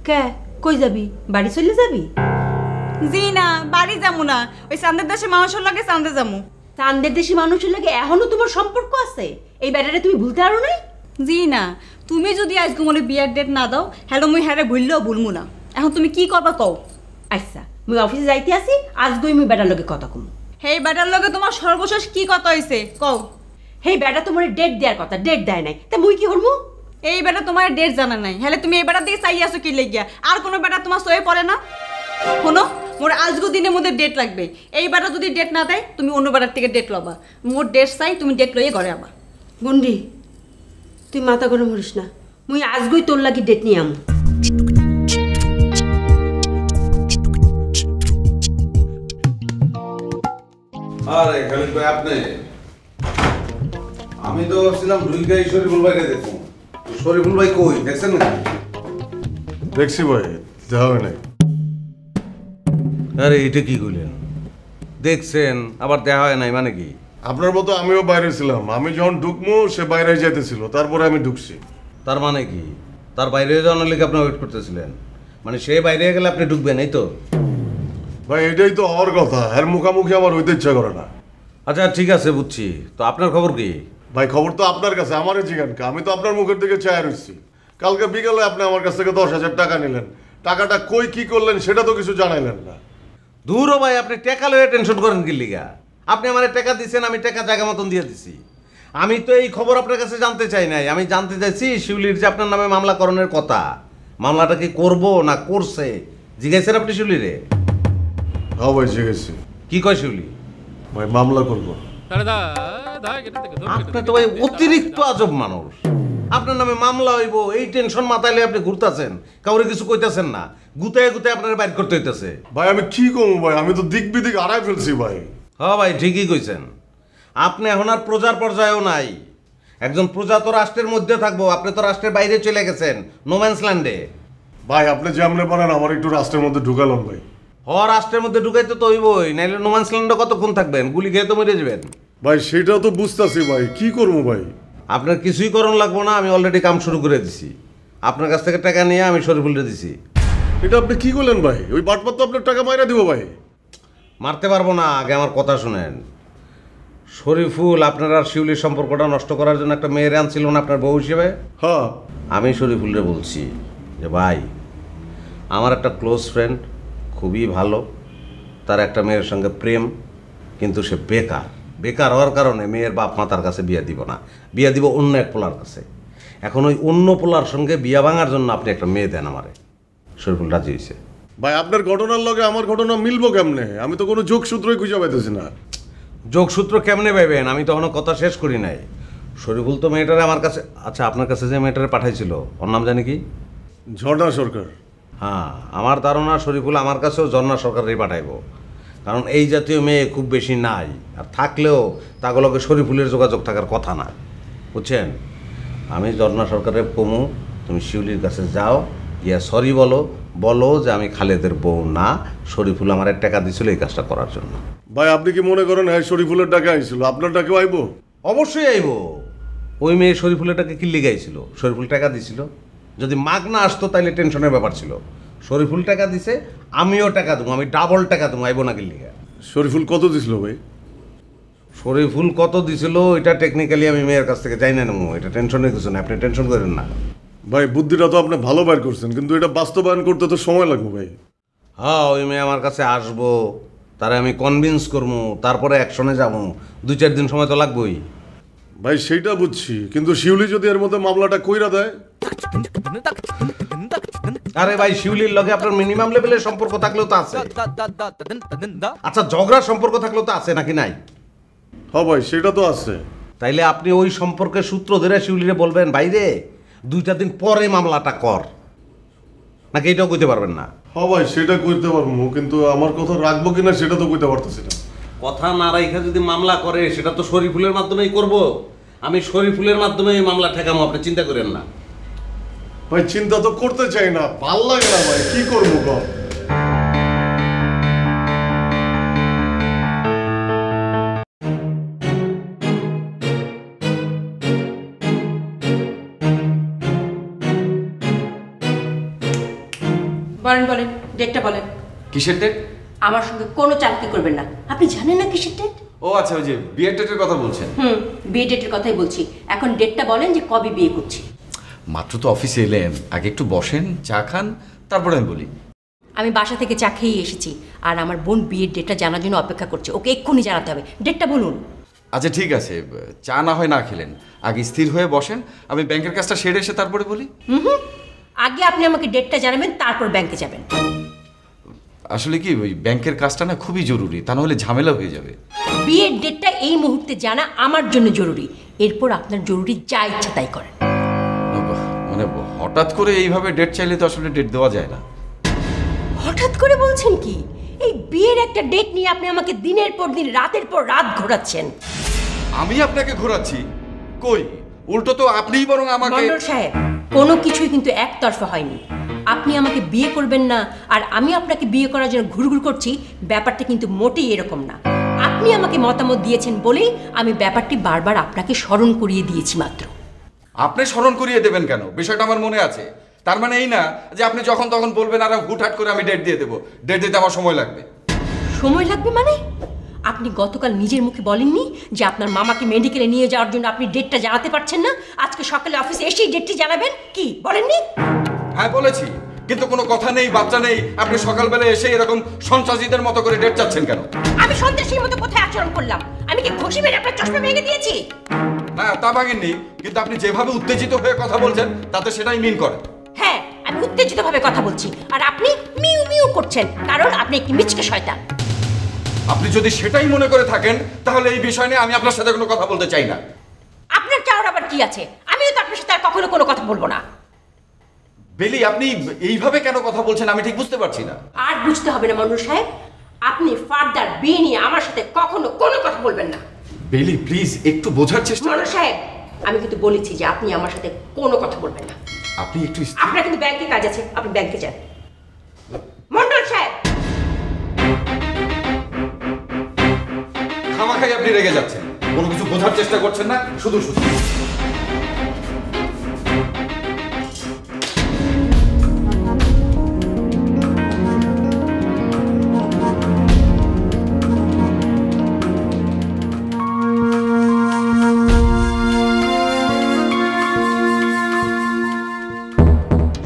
কে কই যাবি? বাড়ি চলে যাবি? জি না, বাড়ি যামু না, ওই চান্দের দেশে মানুষের লাগে চান্দে যামু। চান্দের দেশি মানুষের লাগে এখনো তোমার সম্পর্ক আছে? এই ব্যাটারে তুমি ভুলতে পারো নাই? জি না, তুমি যদি আজকে মোরে বিয়ার ডেট না দাও, হ্যালো মুই হ্যারে ভুললেও ভুলমু না। এখন তুমি কি করবা কও? আচ্ছা মুই অফিসে যাইতে আসি, আজকেই মুই ব্যাটার লগে কথা কমু। হেই বেটার লগে তোমার সর্বশেষ কি কথা হইছে কও? হেই বেটা তোমার ডেট দেওয়ার কথা, ডেট দেয় নাই, তা মুই কি হরমু? এই বেটা তোমার ডেট জানা নাই, হলে তুমি এই বেটার দিকে চাই আছো কি লাগিয়া? আর কোনো বেটা তোমার সয়ে পড়ে না? শোনো, মোর আজগো দিনের মধ্যে ডেট লাগবে। এই বেটা যদি ডেট না দেয় তুমি অন্য বেটার থেকে ডেট লবা। মোর ডেট চাই, তুমি ডেট লইয়ে ঘরে আবা। গুন্ডি তুই মাথা গরম করিস না, মুই আজগই তোর লাগি ডেট নিয়ে আমু। আরে খালিদ ভাই আপনি, আমি তো ভাবছিলাম ঢুইকাই শরীফুল ভাইকে দেখবো। শরীফুল ভাই কই, দেখছেন নাকি? দেখছি ভাই, দেখা হয় নাই। আরে এটা কি কইলেন? দেখছেন আবার দেখা হয় নাই মানে কি? আপনার মতো আমিও বাইরে ছিলাম, আমি যখন ঢুকমু সে বাইরে যাইতেছিল, তারপরে আমি ঢুকছি। তার মানে কি? তার বাইরে যাওয়ার লেগে আপনি ওয়েট করতেছিলেন, মানে সে বাইরে গেলে আপনি ঢুকবেন এই তো? ভাই এটাই তো হওয়ার কথা, এর মুখামুখি আমার হইতে ইচ্ছা করে না। আচ্ছা ঠিক আছে বুঝছি, তো আপনার খবর কি? ভাই খবর তো আপনার কাছে, আমারই জিজ্ঞান, আমি তো আপনার মুখের দিকে চায় রইছি। কালকে বিকালে আপনি আমার কাছ থেকে 10,000 টাকা নিলেন, টাকাটা কই কি করলেন সেটা তো কিছু জানাইলেন না। দূরও ভাই, আপনি টাকা লয়ে টেনশন করেন কি লিগা? আপনি আমার টাকা দিচ্ছেন, আমি টাকা জায়গা মতন দিয়ে দিছি। আমি তো এই খবর আপনার কাছে জানতে চাই নাই, আমি জানতে চাইছি শিউলির যে আপনার নামে মামলা করণের কথা, মামলাটা কি করবো না করছে জিজ্ঞাসেন আপনি শিউলিরে? হ্যাঁ ভাই জিজ্ঞেসি। কি কয় শিউলি? ভাই মামলা করবো। আপনি তো ভাই অতিরিক্ত আজব মানুষ, আপনার নামে মামলা হইব এই টেনশন মাথায় লয়ে আপনি ঘুরতেছেন, কাউরে কিছু কইতাছেন না, গুতায় গুতায় আপনার বাইর করতে হইতেছে। ভাই আমি কি করবো ভাই, আমি তো দিক বিদিক হারাই ফেলছি ভাই। হ্যাঁ ভাই ঠিকই কইছেন, আপনি এখন আর প্রজার পর্যায়েও নাই। একজন প্রজা তো রাষ্ট্রের মধ্যে থাকবো, আপনি তো রাষ্ট্রের বাইরে চলে গেছেন, নোম্যান্স ল্যান্ডে। ভাই আপনি যেমনে পারেন আমার একটু রাষ্ট্রের মধ্যে ঢুকালাম ভাই। রাষ্ট্রের মধ্যে ঢুকাইতে তো হইবই, নাইলে নোম্যান্স ল্যান্ডে কতক্ষণ থাকবেন? গুলি খেয়ে তো মরে যাবেন। ভাই সেটাও তো বুঝতেছি ভাই, কি করবো ভাই? আপনার কিছুই করণ লাগবো না, আমি অলরেডি কাম শুরু করে দিছি। আপনার কাছ থেকে টাকা নিয়ে আমি শরীফুলরে দিছি। এটা আপনি কি করলেন ভাই? ওই বাটপাত তো আপনার টাকা মাইরা দিব ভাই। মারতে পারবো না, আগে আমার কথা শুনেন। শরীফুল আপনার আর শিউলির সম্পর্কটা নষ্ট করার জন্য একটা মেয়ের আনছিল না আপনার বউ হিসেবে? হ্যাঁ। আমি শরীফুলরে বলছি যে ভাই, আমার একটা ক্লোজ ফ্রেন্ড খুবই ভালো, তার একটা মেয়ের সঙ্গে প্রেম, কিন্তু সে বেকার। বেকার হওয়ার কারণে মেয়ের বাপ মা তার কাছে বিয়া দিব না, বিয়া দিব অন্য এক পোলার কাছে। এখন ওই অন্য পোলার সঙ্গে বিয়া ভাঙার জন্য আপনি একটা মেয়ে দেন আমারে। শরীফুল রাজি হয়েছে। ভাই আপনার ঘটনার লগে আমার ঘটনা মিলবো কেমনে? আমি তো কোনো যোগসূত্রই খুঁজে পাইতেছি না। যোগসূত্র কেমনে পাইবেন? আমি তখনও কথা শেষ করি নাই। শরীফুল তো মেয়েটারে আমার কাছে, আচ্ছা আপনার কাছে যে মেয়েটারে পাঠাইছিল ওর নাম জানি কি? ঝর্ণা সরকার। হ্যাঁ, আমার ধারণা শরীফুল আমার কাছেও ঝর্ণা সরকারই পাঠাইবো, কারণ এই জাতীয় মেয়ে খুব বেশি নাই, আর থাকলেও তাগুলোকে শরীফুলের যোগাযোগ থাকার কথা না, বুঝছেন? আমি ঝর্ণা সরকারের কমু, তুমি শিউলির কাছে যাও, গিয়া সরি বলো, বলো যে আমি খালেদের বউ না, শরীফুল আমার টাকা দিছিল এই কাজটা করার জন্য। ভাই আপনি কি মনে করেন হ্যাঁ শরীফুলের টাকা আইছিল, আপনার টাকাও আইবো? অবশ্যই আইব। ওই মেয়ে শরীফুলের টাকা কি লিগাইছিল? শরীফুল টাকা দিছিল। যদি মাগ না আসতো তাইলে টেনশনের ব্যাপার ছিল। শরীফুল টাকা দিছে, আমিও টাকা দেবো, আমি ডাবল টাকা দেবো, আইব না কি লিগা। শরীফুল কত দিছিল ভাই? শরীফুল কত দিছিল এটা টেকনিক্যালি আমি মেয়ের কাছ থেকে যাই না নেবো, এটা টেনশনের কিছু না, আপনি টেনশন করেন না। ভাই বুদ্ধিটা তো আপনি ভালো বের করছেন, কিন্তু এটা বাস্তবায়ন করতে তো সময় লাগবে ভাই। হ্যাঁ, ওই মেয়ে আমার কাছে আসবো, তারা আমি কনভিন্স করবো, তারপরে অ্যাকশনে যাবো, 2-4 দিন সময় তো লাগবেই। ভাই সেইটা বুঝছি, কিন্তু শিউলি যদি এর মধ্যে মামলাটা কইরা দেয়? আরে ভাই, শিউলির লগে আপনার মিনিমাম লেভেলের সম্পর্ক থাকলেও তো আছে। আচ্ছা, ঝগড়ার সম্পর্ক থাকলেও তো আছে নাকি নাই? হ্যাঁ ভাই সেটা তো আছে। তাইলে আপনি ওই সম্পর্কের সূত্র ধরে শিউলিরে বলবেন, বাইরে 2-4 দিন পরে মামলাটা কর, নাকি এটাও কইতে পারবেন না? হ্যাঁ ভাই সেটা কইতে পারবো, কিন্তু আমার কথা রাখবো কিনা সেটা তো কইতে পারতেছি না। কথা না রাইখা যদি মামলা করে সেটা তো শরীফুলের মাধ্যমেই করব, আমি শরীফুলের মাধ্যমে এই মামলা ঠেকামো, আপনি চিন্তা করেন না। ভাই চিন্তা তো করতে চাই না, ভাল লাগে না ভাই, কি করবো কর? বলেন বলেন, ডেটটা বলেন। কিসের ডেট? আমার সঙ্গে কোনো চাকরি করবেন না, আপনি জানেন না কিসের ডেট? ও আচ্ছা, ওই যে বিয়ের ডেটের কথা বলছেন। বিয়ে ডেটের কথাই বলছি। এখন ডেটটা বলেন যে কবে বিয়ে করছি। মাত্র তো অফিসে এলেন, আগে একটু বসেন, চা খান, তারপরে আমি বলি। আমি বাসা থেকে চা খেয়ে এসেছি, আর আমার বোন বিয়ের ডেটটা জানার জন্য অপেক্ষা করছে। ওকে এক্ষুনি জানাতে হবে। ডেটটা বলুন। আচ্ছা ঠিক আছে, চা না হয় না খেলেন, আগে স্থির হয়ে বসেন, আমি ব্যাংকের কাজটা সেরে এসে তারপরে বলি। আগে আপনি আমাকে ডেটটা জানাবেন, তারপর ব্যাংকে যাবেন। আসলে কি ওই ব্যাংকের কাজটা না খুবই জরুরি, তা নাহলে ঝামেলা হয়ে যাবে। বিয়ের ডেটটা এই মুহূর্তে জানা আমার জন্য জরুরি, এরপর আপনার জরুরি যা ইচ্ছা তাই করেন। মানে হঠাৎ করে এইভাবে ডেট চাইলে তো আসলে ডেট দেওয়া যায় না। হঠাৎ করে বলছেন কি? এই বিয়ের একটা ডেট নিয়ে আপনি আমাকে দিনের পর দিন রাতের পর রাত ঘোরাচ্ছেন। আমি আপনাকে ঘোরাচ্ছি? কই, উল্টো তো আপনিই বরং আমাকে। মন্ডল সাহেব, কোনো কিছুই কিন্তু একতরফা হয়নি। আপনি আমাকে বিয়ে করবেন না আর আমি আপনাকে বিয়ে করার জন্য ঘুরঘুর করছি, ব্যাপারটা কিন্তু মোটেই এরকম না। আপনি আমাকে মতামত দিয়েছেন বলেই আমি ব্যাপারটি বারবার আপনাকে স্মরণ করিয়ে দিয়েছি মাত্র। আপনি স্মরণ করিয়ে দেবেন কেন? বিষয়টা আমার মনে আছে। তার মানে এই না যে আপনি যখন তখন বলবেন আর হুটহাট করে আমি ডেট দিয়ে দেবো। ডেট দিতে আমার সময় লাগবে। সময় লাগবে মানে? আপনি গতকাল নিজের মুখে বলেননি যে আপনার মামাকে মেডিকেলে নিয়ে যাওয়ার জন্য আপনি ডেটটা জানাতে পারছেন না? আজকে সকালে অফিসে এসেই ডেটটি জানাবেন, কি বলেননি? হ্যাঁ বলেছি, কিন্তু কোনো কথা নেই, বাচ্চা নেই, আপনি সকালবেলা এসে এরকম সন্ত্রাসীদের মতো করে ডেট চাচ্ছেন কেন? আমি সন্ত্রাসীর মতো কোথায় আচরণ করলাম? আমি কি ঘুষি মেরে আপনার চশমা ভেঙে দিয়েছি? না, তা ভাঙেননি, কিন্তু আপনি যেভাবে উত্তেজিত হয়ে কথা বলছেন তাতে সেটাই মিন করে। হ্যাঁ, আমি উত্তেজিতভাবে কথা বলছি আর আপনি মিউ মিউ করছেন, কারণ আপনি একটি মিচকে শয়তান। আপনি যদি সেটাই মনে করে থাকেন তাহলে এই বিষয় নিয়ে আমি আপনার সাথে কোনো কথা বলতে চাই না। আপনার চাওয়ার আবার কি আছে? আমিও তো আপনার সাথে আর কখনো কোনো কথা বলবো না। বেলি, আপনি এইভাবে কেন কথা বলছেন আমি ঠিক বুঝতে পারছি না। আর বুঝতে হবে না মন্ডল সাহেব, আপনি ফার্দার বিয়ে নিয়ে আমার সাথে কখনো কোনো কথা বলবেন না। বেলি প্লিজ একটু বোঝার চেষ্টা। মন্ডল সাহেব, আমি কিন্তু বলেছি যে আপনি আমার সাথে কোনো কথা বলবেন না। আপনি একটু আপনার কিন্তু ব্যাংকে কাজ আছে, আপনি ব্যাংকে যান। মন্ডল সাহেব, খামাখাই আপনি রেগে যাচ্ছেন, কোনো কিছু বোঝার চেষ্টা করছেন না, শুধু শুধু।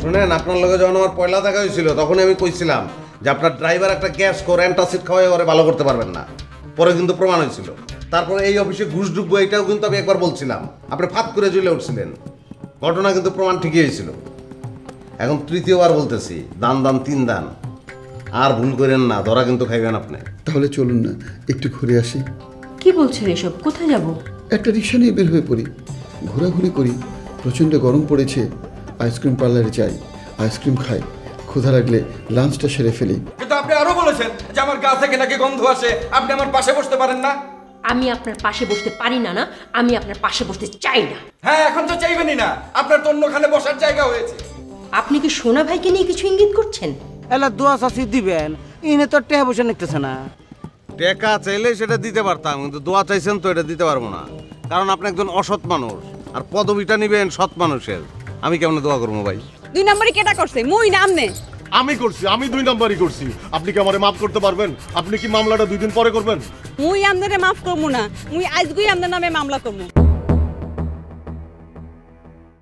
শুনেন, আপনার লগে যখন আমার পয়লা দেখা হয়েছিল তখনই আমি কইছিলাম যে আপনার ড্রাইভার একটা গ্যাস করে অ্যান্টাসিড খাওয়াই ওরে ভালো করতে পারবেন না। পরে কিন্তু প্রমাণ হয়েছিল। তারপরে এই অফিসে ঘুষ ঢুকবো এটাও কিন্তু আমি একবার বলছিলাম, আপনি ফাঁক করে জ্বলে উঠছিলেন। ঘটনা কিন্তু প্রমাণ ঠিকই হয়েছিল। এখন তৃতীয়বার বলতেছি, দান দান তিন দান, আর ভুল করেন না, ধরা কিন্তু খাইবেন আপনি। তাহলে চলুন না একটু ঘুরে আসি। কি বলছেন এসব? কোথায় যাব? একটা রিক্সা নিয়ে বের হয়ে পড়ি, ঘোরাঘুরি করি। প্রচণ্ড গরম পড়েছে, আইসক্রিম পার্লারে যাই, আইসক্রিম খাই, ক্ষুধা লাগলে লাঞ্চটা সেরে ফেলি। কিন্তু আপনি আরো বলেছেন যে আমার গা থেকে নাকি গন্ধ আসে, আপনি আমার পাশে বসতে পারেন না। আমি আপনার পাশে বসতে পারি না, না আমি আপনার পাশে বসতে চাই না। হ্যাঁ, এখন তো চাইবেনই না, আপনার তো অন্যখানে বসার জায়গা হয়েছে। আপনি কি সোনা ভাইকে নিয়ে কিছু ইঙ্গিত করছেন? এলা দোয়া চাষি দিবেন, ইনে তো টেহা বসে নিতেছে না। টাকা চাইলে সেটা দিতে পারতাম, কিন্তু দোয়া চাইছেন তো এটা দিতে পারবো না, কারণ আপনি একজন অসৎ মানুষ, আর পদবিটা নিবেন সৎ মানুষের। আমি কেমন দোয়া করবো ভাই? 2 নম্বরই কেটা করছে? মুই না আমনে? আমি করছি, আমি 2 নাম্বারই করছি। আপনি কি আমারে মাফ করতে পারবেন? আপনি কি মামলাটা 2 দিন পরে করবেন? মুই আমনে মাফ করবো না, মুই আজগুই আমনের নামে মামলা করবো।